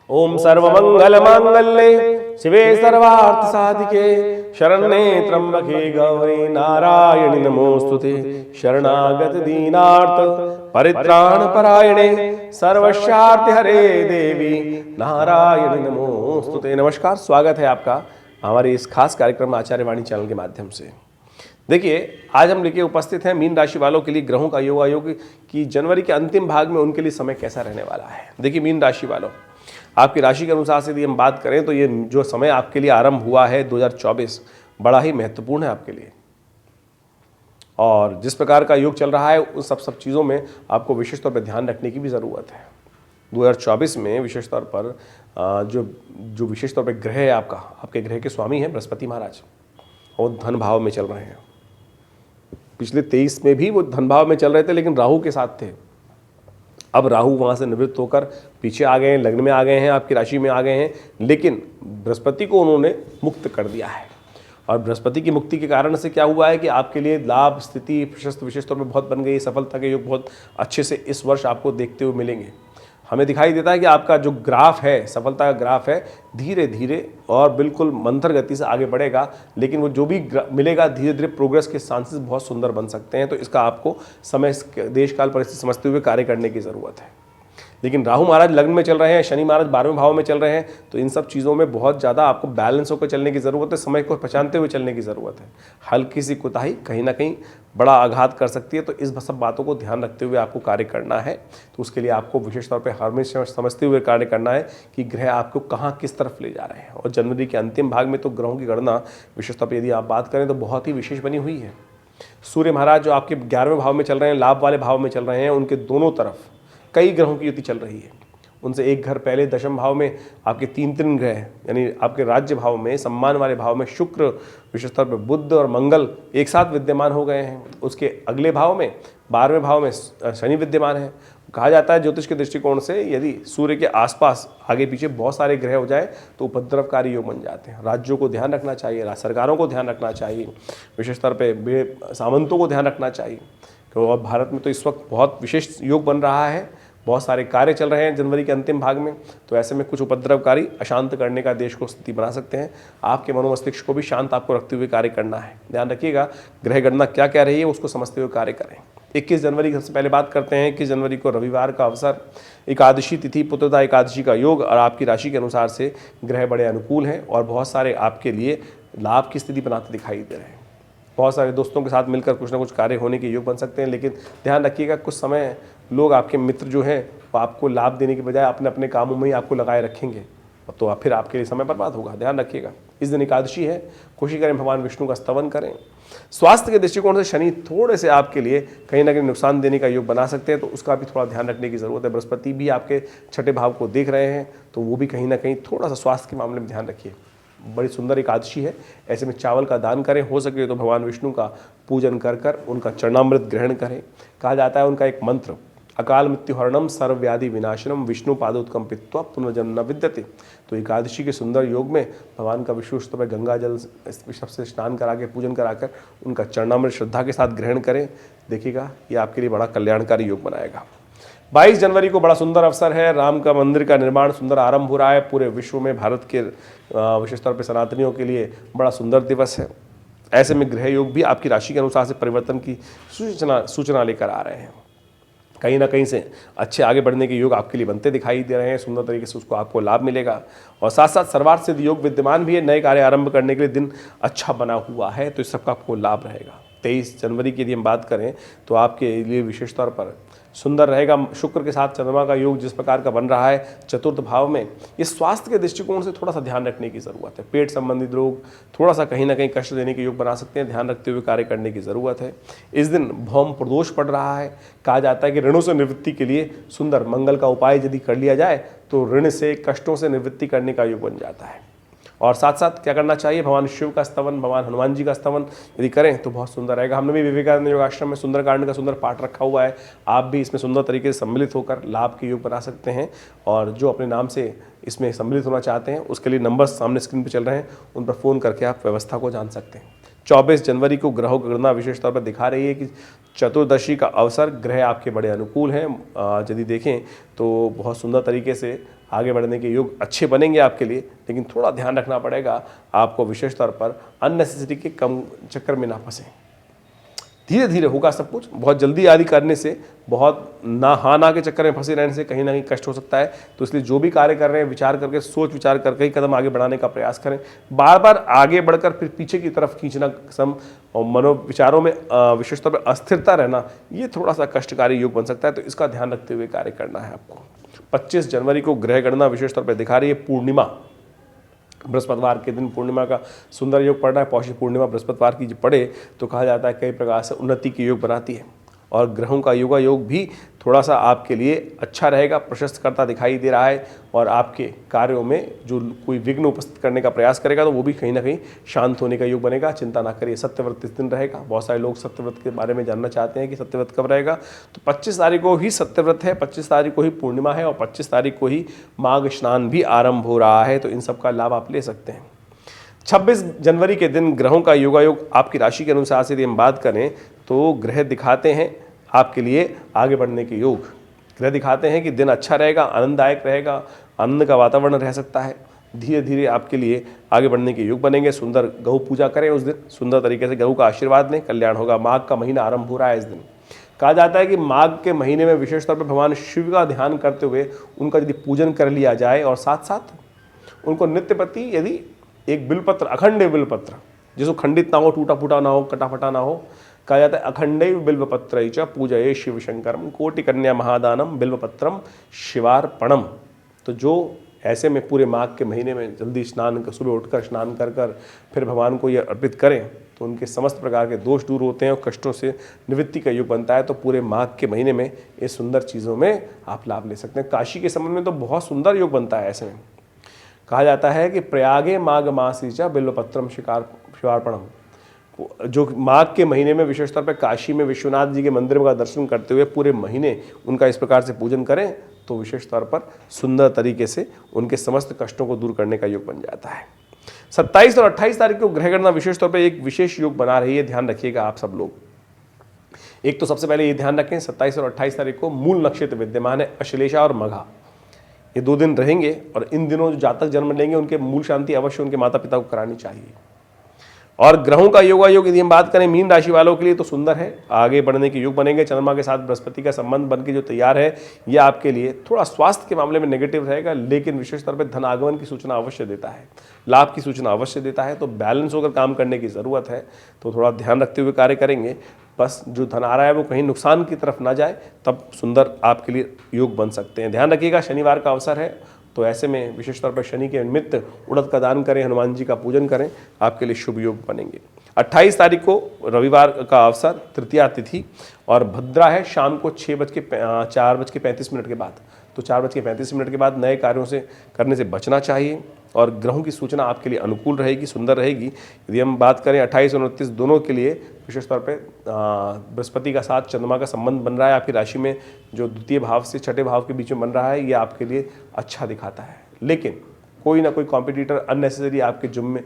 ओम सर्वमंगल मांगल्ये शिवे सर्वार्थ साधिके शरण्ये त्र्यंबके गौरी नारायणि नमोस्तुते शरणागत दीनार्थ परित्राण परायणे सर्वशार्थ हरे देवी नारायणि नमोस्तुते। नमस्कार, स्वागत है आपका हमारे इस खास कार्यक्रम आचार्य वाणी चैनल के माध्यम से। देखिए, आज हम लेके उपस्थित हैं मीन राशि वालों के लिए ग्रहों का योग कि जनवरी के अंतिम भाग में उनके लिए समय कैसा रहने वाला है। देखिए मीन राशि वालों, आपकी राशि के अनुसार से यदि हम बात करें तो ये जो समय आपके लिए आरंभ हुआ है 2024 बड़ा ही महत्वपूर्ण है आपके लिए। और जिस प्रकार का योग चल रहा है उन सब चीज़ों में आपको विशेष तौर पर ध्यान रखने की भी ज़रूरत है। 2024 में विशेष तौर पर जो विशेष तौर पर ग्रह है आपके ग्रह के स्वामी हैं बृहस्पति महाराज, और धन भाव में चल रहे हैं। पिछले 23 में भी वो धन भाव में चल रहे थे लेकिन राहु के साथ थे। अब राहु वहाँ से निवृत्त होकर पीछे आ गए हैं, लग्न में आ गए हैं, आपकी राशि में आ गए हैं, लेकिन बृहस्पति को उन्होंने मुक्त कर दिया है। और बृहस्पति की मुक्ति के कारण से क्या हुआ है कि आपके लिए लाभ, स्थिति, प्रशस्त विशेष तौर पर बहुत बन गई। सफलता के योग बहुत अच्छे से इस वर्ष आपको देखते हुए मिलेंगे। हमें दिखाई देता है कि आपका जो ग्राफ है, सफलता का ग्राफ है, धीरे धीरे और बिल्कुल मंथर गति से आगे बढ़ेगा। लेकिन वो जो भी मिलेगा धीरे धीरे प्रोग्रेस के चांसेस बहुत सुंदर बन सकते हैं। तो इसका आपको समय, देश काल परिस्थिति समझते हुए कार्य करने की ज़रूरत है। लेकिन राहु महाराज लग्न में चल रहे हैं, शनि महाराज 12वें भाव में चल रहे हैं, तो इन सब चीज़ों में बहुत ज़्यादा आपको बैलेंस होकर चलने की ज़रूरत है। समय को पहचानते हुए चलने की ज़रूरत है। हल्की सी कोताही कहीं ना कहीं बड़ा आघात कर सकती है। तो इस सब बातों को ध्यान रखते हुए आपको कार्य करना है। तो उसके लिए आपको विशेष तौर पर हमेशा समझते हुए कार्य करना है कि ग्रह आपको कहाँ किस तरफ ले जा रहे हैं। और जनवरी के अंतिम भाग में तो ग्रहों की गणना विशेष तौर पर यदि आप बात करें तो बहुत ही विशेष बनी हुई है। सूर्य महाराज जो आपके 11वें भाव में चल रहे हैं, लाभ वाले भाव में चल रहे हैं, उनके दोनों तरफ कई ग्रहों की युति चल रही है। उनसे एक घर पहले दशम भाव में आपके तीन ग्रह यानी आपके राज्य भाव में, सम्मान वाले भाव में शुक्र, विशेष तौर पर बुध और मंगल एक साथ विद्यमान हो गए हैं। उसके अगले भाव में 12वें भाव में शनि विद्यमान है। कहा जाता है ज्योतिष के दृष्टिकोण से यदि सूर्य के आसपास आगे पीछे बहुत सारे ग्रह हो जाए तो उपद्रवकारी योग बन जाते हैं। राज्यों को ध्यान रखना चाहिए, सरकारों को ध्यान रखना चाहिए, विशेष तौर पर सामंतों को ध्यान रखना चाहिए। तो अब भारत में तो इस वक्त बहुत विशेष योग बन रहा है, बहुत सारे कार्य चल रहे हैं जनवरी के अंतिम भाग में। तो ऐसे में कुछ उपद्रवकारी अशांत करने का देश को स्थिति बना सकते हैं। आपके मनोमस्तिष्क को भी शांत आपको रखते हुए कार्य करना है। ध्यान रखिएगा ग्रह गणना क्या क्या रही है उसको समझते हुए कार्य करें। 21 जनवरी से पहले बात करते हैं। 21 जनवरी को रविवार का अवसर, एकादशी तिथि, पुत्रदा एकादशी का योग, और आपकी राशि के अनुसार से ग्रह बड़े अनुकूल हैं और बहुत सारे आपके लिए लाभ की स्थिति बनाते दिखाई दे रहे हैं। बहुत सारे दोस्तों के साथ मिलकर कुछ ना कुछ कार्य होने के योग बन सकते हैं। लेकिन ध्यान रखिएगा कुछ समय लोग आपके मित्र जो हैं वो आपको लाभ देने के बजाय अपने अपने कामों में ही आपको लगाए रखेंगे, तो फिर आपके लिए समय बर्बाद होगा। ध्यान रखिएगा इस दिन एकादशी है, कोशिश करें भगवान विष्णु का स्तवन करें। स्वास्थ्य के दृष्टिकोण से शनि थोड़े से आपके लिए कहीं ना कहीं नुकसान देने का योग बना सकते हैं, तो उसका भी थोड़ा ध्यान रखने की ज़रूरत है। बृहस्पति भी आपके छठे भाव को देख रहे हैं, तो वो भी कहीं ना कहीं थोड़ा सा स्वास्थ्य के मामले में ध्यान रखिए। बड़ी सुंदर एकादशी है, ऐसे में चावल का दान करें, हो सके तो भगवान विष्णु का पूजन कर उनका चरणामृत ग्रहण करें। कहा जाता है उनका एक मंत्र, अकाल मृत्यु हरणम सर्व व्याधि विनाशनम विष्णु पादोत्कम पित्वा पुनर्जन्म न विद्यते। तो एकादशी के सुंदर योग में भगवान का विशेष तौर पर गंगा जल सबसे स्नान करा के, पूजन कराकर उनका चरणामृत श्रद्धा के साथ ग्रहण करें। देखिएगा ये आपके लिए बड़ा कल्याणकारी योग बनाएगा। 22 जनवरी को बड़ा सुंदर अवसर है। राम का मंदिर का निर्माण सुंदर आरंभ हो रहा है पूरे विश्व में। भारत के विशेष तौर पर सनातनियों के लिए बड़ा सुंदर दिवस है। ऐसे में ग्रह योग भी आपकी राशि के अनुसार से परिवर्तन की सूचना लेकर आ रहे हैं। कहीं ना कहीं से अच्छे आगे बढ़ने के योग आपके लिए बनते दिखाई दे रहे हैं। सुंदर तरीके से उसको आपको लाभ मिलेगा। और साथ साथ सर्वार्थ सिद्ध योग विद्यमान भी है। नए कार्य आरंभ करने के लिए दिन अच्छा बना हुआ है, तो इस सबका आपको लाभ रहेगा। 23 जनवरी की यदि हम बात करें तो आपके लिए विशेष तौर पर सुंदर रहेगा। शुक्र के साथ चंद्रमा का योग जिस प्रकार का बन रहा है चतुर्थ भाव में, ये स्वास्थ्य के दृष्टिकोण से थोड़ा सा ध्यान रखने की ज़रूरत है। पेट संबंधित रोग थोड़ा सा कहीं ना कहीं कष्ट देने के योग बना सकते हैं, ध्यान रखते हुए कार्य करने की ज़रूरत है। इस दिन भौम प्रदोष पड़ रहा है। कहा जाता है कि ऋणों से निवृत्ति के लिए सुंदर मंगल का उपाय यदि कर लिया जाए तो ऋण से, कष्टों से निवृत्ति करने का योग बन जाता है। और साथ साथ क्या करना चाहिए, भगवान शिव का स्तवन, भगवान हनुमान जी का स्तवन यदि करें तो बहुत सुंदर रहेगा। हमने भी विवेकानंद योगाश्रम में सुंदरकांड का सुंदर पाठ रखा हुआ है। आप भी इसमें सुंदर तरीके से सम्मिलित होकर लाभ के योग बना सकते हैं। और जो अपने नाम से इसमें सम्मिलित होना चाहते हैं उसके लिए नंबर सामने स्क्रीन पर चल रहे हैं, उन पर फ़ोन करके आप व्यवस्था को जान सकते हैं। 24 जनवरी को ग्रहों की गणना विशेष तौर पर दिखा रही है कि चतुर्दशी का अवसर ग्रह आपके बड़े अनुकूल हैं। यदि देखें तो बहुत सुंदर तरीके से आगे बढ़ने के योग अच्छे बनेंगे आपके लिए, लेकिन थोड़ा ध्यान रखना पड़ेगा आपको विशेष तौर पर अननेसेसरी के कम चक्कर में ना फंसें। धीरे धीरे होगा सब कुछ, बहुत जल्दी आदि करने से, बहुत ना के चक्कर में फंसे रहने से कहीं ना कहीं कष्ट हो सकता है। तो इसलिए जो भी कार्य कर रहे हैं विचार करके, सोच विचार करके ही कदम आगे बढ़ाने का प्रयास करें। बार बार आगे बढ़कर फिर पीछे की तरफ खींचना सम और मनोविचारों में विशेष तौर पर अस्थिरता रहना, ये थोड़ा सा कष्टकारी योग बन सकता है। तो इसका ध्यान रखते हुए कार्य करना है आपको। 25 जनवरी को ग्रह गणना विशेष तौर पर दिखा रही है पूर्णिमा, बृहस्पतिवार के दिन पूर्णिमा का सुंदर योग पड़ रहा है। पौषी पूर्णिमा बृहस्पतिवार की पड़े तो कहा जाता है कई प्रकार से उन्नति के योग बनाती है। और ग्रहों का योग भी थोड़ा सा आपके लिए अच्छा रहेगा, प्रशस्त करता दिखाई दे रहा है। और आपके कार्यों में जो कोई विघ्न उपस्थित करने का प्रयास करेगा तो वो भी कहीं ना कहीं शांत होने का योग बनेगा। चिंता ना करिए। सत्यव्रत इस दिन रहेगा। बहुत सारे लोग सत्यव्रत के बारे में जानना चाहते हैं कि सत्यव्रत कब रहेगा। तो 25 तारीख को ही सत्यव्रत है, 25 तारीख को ही पूर्णिमा है और 25 तारीख को ही माघ स्नान भी आरंभ हो रहा है। तो इन सब का लाभ आप ले सकते हैं। 26 जनवरी के दिन ग्रहों का योगायोग आपकी राशि के अनुसार से यदि हम बात करें तो ग्रह दिखाते हैं आपके लिए आगे बढ़ने के योग। ग्रह दिखाते हैं कि दिन अच्छा रहेगा, आनंददायक रहेगा, आनंद का वातावरण रह सकता है। धीरे धीरे आपके लिए आगे बढ़ने के योग बनेंगे। सुंदर गौ पूजा करें उस दिन, सुंदर तरीके से गौ का आशीर्वाद लें, कल्याण होगा। माघ का महीना आरंभ हो रहा है इस दिन। कहा जाता है कि माघ के महीने में विशेष तौर पर भगवान शिव का ध्यान करते हुए उनका यदि पूजन कर लिया जाए और साथ साथ उनको नित्य प्रति यदि एक बिलपत्र, अखंड बिलपत्र, जिसको खंडित ना हो, टूटा फूटा ना हो, कटा फटा ना हो, कहा जाता है अखंडैव बिल्वपत्र च पूजये शिव शंकरम कोटि कन्या महादानम बिल्वपत्रम शिवार्पणम। तो जो ऐसे में पूरे माघ के महीने में जल्दी स्नान, सुबह उठकर स्नान कर फिर भगवान को ये अर्पित करें तो उनके समस्त प्रकार के दोष दूर होते हैं और कष्टों से निवृत्ति का योग बनता है। तो पूरे माघ के महीने में ये सुंदर चीज़ों में आप लाभ ले सकते हैं। काशी के संबंध में तो बहुत सुंदर योग बनता है। ऐसे में कहा जाता है कि प्रयागे माघ मासी च बिल्वपत्रम शिवार्पणम। जो माघ के महीने में विशेष तौर पर काशी में विश्वनाथ जी के मंदिर का दर्शन करते हुए पूरे महीने उनका इस प्रकार से पूजन करें तो विशेष तौर पर सुंदर तरीके से उनके समस्त कष्टों को दूर करने का योग बन जाता है। 27 और 28 तारीख को ग्रह गणना विशेष तौर पर एक विशेष योग बना रही है। ध्यान रखिएगा आप सब लोग। एक तो सबसे पहले ये ध्यान रखें 27 और 28 तारीख को मूल नक्षत्र विद्यमान है अश्लेषा और मघा। ये 2 दिन रहेंगे और इन दिनों जो जातक जन्म लेंगे उनके मूल शांति अवश्य उनके माता पिता को करानी चाहिए। और ग्रहों का योगायोग यदि हम बात करें मीन राशि वालों के लिए तो सुंदर है, आगे बढ़ने के योग बनेंगे। चंद्रमा के साथ बृहस्पति का संबंध बनके जो तैयार है ये आपके लिए थोड़ा स्वास्थ्य के मामले में नेगेटिव रहेगा, लेकिन विशेष तौर पर धन आगमन की सूचना अवश्य देता है, लाभ की सूचना अवश्य देता है। तो बैलेंस होकर काम करने की ज़रूरत है। तो थोड़ा ध्यान रखते हुए कार्य करेंगे, बस जो धन आ रहा है वो कहीं नुकसान की तरफ ना जाए, तब सुंदर आपके लिए योग बन सकते हैं। ध्यान रखिएगा शनिवार का अवसर है तो ऐसे में विशेष तौर पर शनि के निमित्त उड़द का दान करें, हनुमान जी का पूजन करें, आपके लिए शुभ योग बनेंगे। 28 तारीख को रविवार का अवसर, तृतीया तिथि और भद्रा है शाम को 4:35 के बाद। तो 4:35 के बाद नए कार्यों से करने से बचना चाहिए और ग्रहों की सूचना आपके लिए अनुकूल रहेगी, सुंदर रहेगी। यदि हम बात करें 28 और 29 दोनों के लिए विशेष तौर पे बृहस्पति का साथ चंद्रमा का संबंध बन रहा है आपकी राशि में, जो द्वितीय भाव से छठे भाव के बीच में बन रहा है, ये आपके लिए अच्छा दिखाता है। लेकिन कोई ना कोई कॉम्पिटिटर अननेसेसरी आपके जुम्मे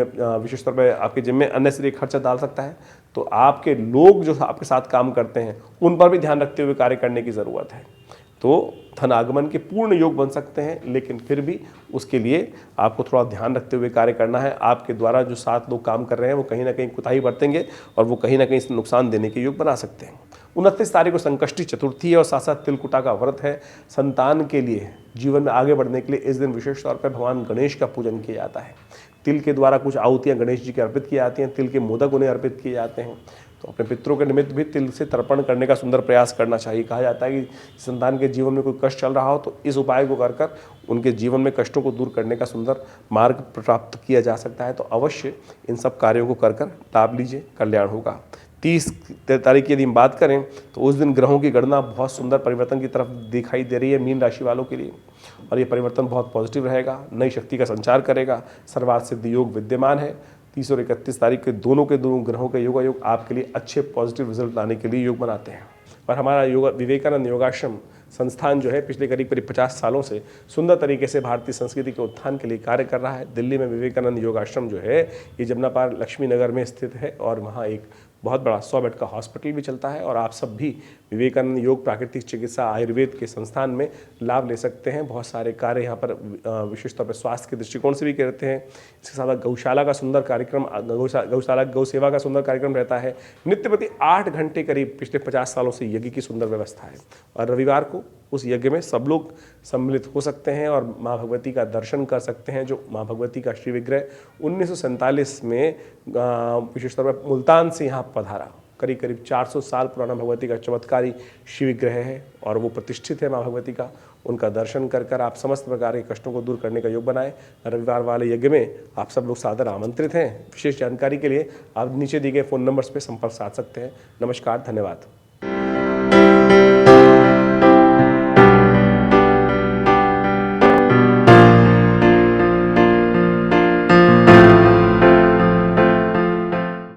विशेष तौर पर आपके जिम्मे अननेसेसरी खर्चा डाल सकता है। तो आपके लोग जो आपके साथ काम करते हैं उन पर भी ध्यान रखते हुए कार्य करने की ज़रूरत है। तो धन आगमन के पूर्ण योग बन सकते हैं, लेकिन फिर भी उसके लिए आपको थोड़ा ध्यान रखते हुए कार्य करना है। आपके द्वारा जो 7 लोग काम कर रहे हैं वो कहीं ना कहीं कुताही बरतेंगे और वो कहीं ना कहीं नुकसान देने के योग बना सकते हैं। 29 तारीख को संकष्टी चतुर्थी है और साथ साथ तिलकुटा का व्रत है। संतान के लिए, जीवन में आगे बढ़ने के लिए इस दिन विशेष तौर पर भगवान गणेश का पूजन किया जाता है। तिल के द्वारा कुछ आहुतियाँ गणेश जी की अर्पित की जाती हैं, तिल के मोदक उन्हें अर्पित किए जाते हैं। तो अपने पितरों के निमित्त भी तिल से तर्पण करने का सुंदर प्रयास करना चाहिए। कहा जाता है कि संतान के जीवन में कोई कष्ट चल रहा हो तो इस उपाय को कर उनके जीवन में कष्टों को दूर करने का सुंदर मार्ग प्राप्त किया जा सकता है। तो अवश्य इन सब कार्यों को कर लाभ लीजिए, कल्याण होगा। 30 तारीख की यदि हम बात करें तो उस दिन ग्रहों की गणना बहुत सुंदर परिवर्तन की तरफ दिखाई दे रही है मीन राशि वालों के लिए, और ये परिवर्तन बहुत पॉजिटिव रहेगा, नई शक्ति का संचार करेगा। सर्वार्थ सिद्धि योग विद्यमान है। 30 और 31 तारीख के दोनों ग्रहों के योगायोग आपके लिए अच्छे पॉजिटिव रिजल्ट लाने के लिए योग बनाते हैं। और हमारा विवेकानंद योगाश्रम संस्थान जो है पिछले करीब करीब 50 सालों से सुंदर तरीके से भारतीय संस्कृति के उत्थान के लिए कार्य कर रहा है। दिल्ली में विवेकानंद योग आश्रम जो है ये जमुना पार लक्ष्मी नगर में स्थित है और वहाँ एक बहुत बड़ा 100 बेड का हॉस्पिटल भी चलता है और आप सब भी विवेकानंद योग प्राकृतिक चिकित्सा आयुर्वेद के संस्थान में लाभ ले सकते हैं। बहुत सारे कार्य यहाँ पर विशेष तौर पर स्वास्थ्य के दृष्टिकोण से भी करते हैं। इसके साथ गौशाला का सुंदर कार्यक्रम, गौशाला गौ सेवा का सुंदर कार्यक्रम रहता है। नित्य प्रति 8 घंटे करीब पिछले 50 सालों से यज्ञ की सुंदर व्यवस्था है और रविवार को उस यज्ञ में सब लोग सम्मिलित हो सकते हैं और माँ भगवती का दर्शन कर सकते हैं। जो माँ भगवती का श्री विग्रह 1947 में विशेष तौर पर मुल्तान से यहाँ पधारा, करीब करीब 400 साल पुराना भगवती का चमत्कारी शिव विग्रह है और वो प्रतिष्ठित है माँ भगवती का। उनका दर्शन कर कर आप समस्त प्रकार के कष्टों को दूर करने का योग बनाएं। रविवार वाले यज्ञ में आप सब लोग सादर आमंत्रित हैं। विशेष जानकारी के लिए आप नीचे दिए गए फ़ोन नंबर्स पर संपर्क साध सकते हैं। नमस्कार, धन्यवाद।